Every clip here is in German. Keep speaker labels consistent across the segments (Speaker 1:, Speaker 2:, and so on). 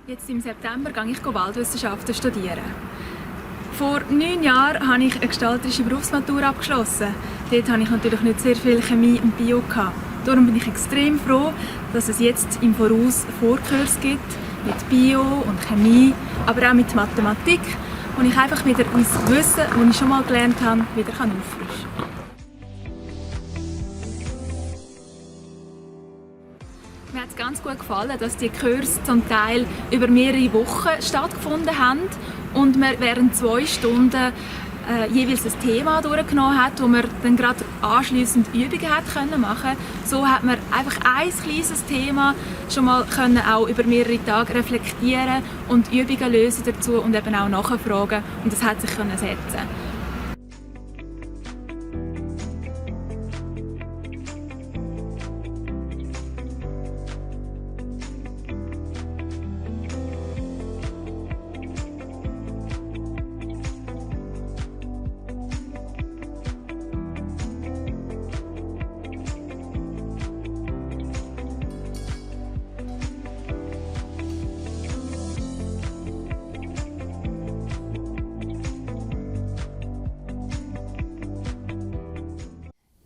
Speaker 1: Jetzt im September gehe ich Waldwissenschaften studieren. Vor 9 Jahren habe ich eine gestalterische Berufsmatur abgeschlossen. Dort hatte ich natürlich nicht sehr viel Chemie und Bio gehabt. Darum bin ich extrem froh, dass es jetzt im Voraus Vorkurs gibt mit Bio und Chemie, aber auch mit Mathematik, wo ich einfach wieder mein Wissen, das ich schon mal gelernt habe, wieder auffrischen kann. Mir hat es ganz gut gefallen, dass die Kurse zum Teil über mehrere Wochen stattgefunden haben und man während 2 Stunden jeweils ein Thema durchgenommen hat, wo man dann gerade anschliessend Übungen hat machen können. So hat man einfach ein kleines Thema schon mal können auch über mehrere Tage reflektieren und Übungen lösen dazu und eben auch nachfragen, und das hat sich können setzen.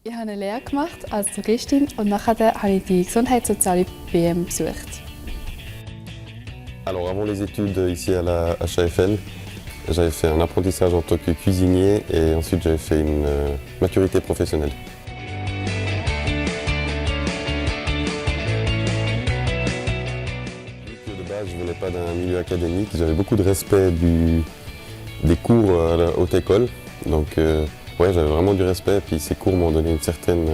Speaker 2: Ich habe eine Lehre gemacht als Touristin und nachher habe ich die Gesundheitssoziale BM besucht.
Speaker 3: Alors avant les études ici à la HAFL, j'avais fait un apprentissage en tant que cuisinier et ensuite j'avais fait une maturité professionnelle. De base, je ne venais pas d'un milieu académique, j'avais beaucoup de respect des cours à la haute école. Donc ouais, j'avais vraiment du respect, puis ces cours m'ont donné une certaine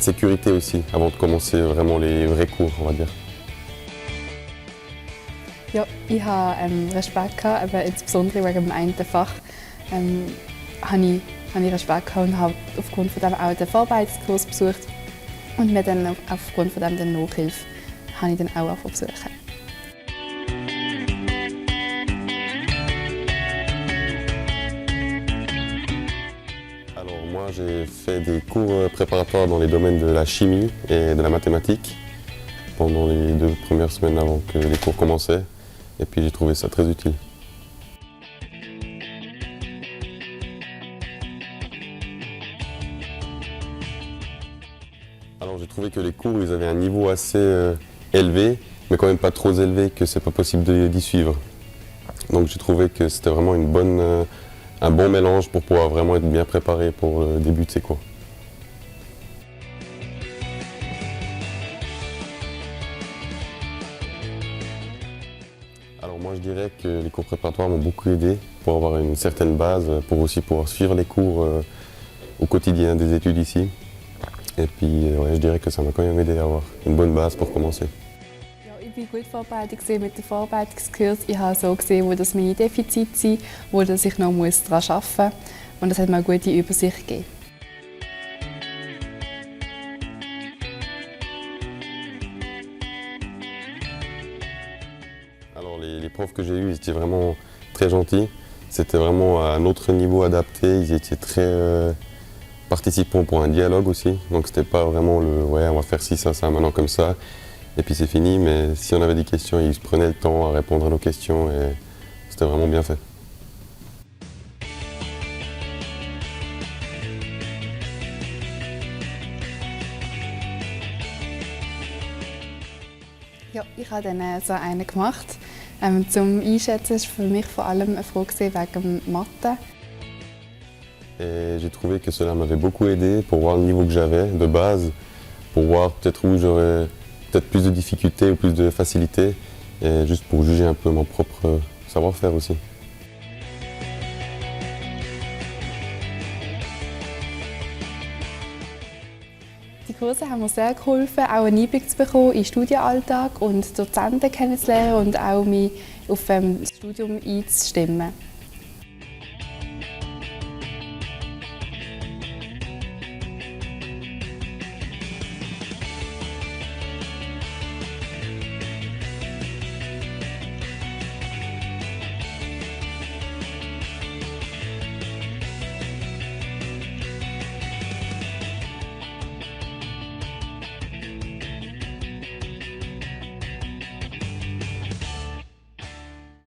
Speaker 3: sécurité aussi, avant de commencer vraiment les vrais cours, on va dire.
Speaker 2: Ja, ich hatte Respekt gehabt, aber insbesondere wegen dem einen Fach habe ich Respekt gehabt und habe aufgrund von dem auch den Vorbereitungskurs besucht und mir dann aufgrund von dem den Nachhilfe habe ich dann auch besuchen.
Speaker 3: Alors moi j'ai fait des cours préparatoires dans les domaines de la chimie et de la mathématique pendant les 2 premières semaines avant que les cours commençaient, et puis j'ai trouvé ça très utile. Alors j'ai trouvé que les cours ils avaient un niveau assez élevé, mais quand même pas trop élevé que c'est pas possible d'y suivre. Donc j'ai trouvé que c'était vraiment un bon mélange pour pouvoir vraiment être bien préparé pour le début de ces cours. Alors moi je dirais que les cours préparatoires m'ont beaucoup aidé pour avoir une certaine base, pour aussi pouvoir suivre les cours au quotidien des études ici. Et puis ouais, je dirais que ça m'a quand même aidé à avoir une bonne base pour commencer.
Speaker 2: Ich war gut vorbereitet mit dem Vorbereitungskurs. Ich habe so gesehen, wo das meine Defizite sind, wo ich noch daran arbeiten muss. Und das hat mir eine gute Übersicht gegeben.
Speaker 3: Alors les profs que j'ai eus, ils étaient vraiment très gentils. C'était vraiment à un autre niveau adapté. Ils étaient très participants pour un dialogue aussi. Donc c'était pas vraiment le « ouais, on va faire ci, ça, maintenant comme ça ». Et puis c'est fini, mais si on avait des questions, ils se prenaient le temps à répondre à nos questions et c'était vraiment bien fait.
Speaker 2: Ja, ich habe dann so einen gemacht. Zum Einschätzen war für mich vor allem eine Frage wegen Mathe.
Speaker 3: Et j'ai trouvé que cela m'avait beaucoup aidé pour voir le niveau que j'avais de base, pour voir peut-être où j'aurais peut-être plus de difficultés ou plus de facilité, et juste pour juger un peu mon propre savoir-faire aussi.
Speaker 2: Die Kurse haben mir sehr geholfen, auch einen Einblick zu bekommen in den Studienalltag und Dozenten kennenzulernen und auch mich auf das Studium einzustimmen.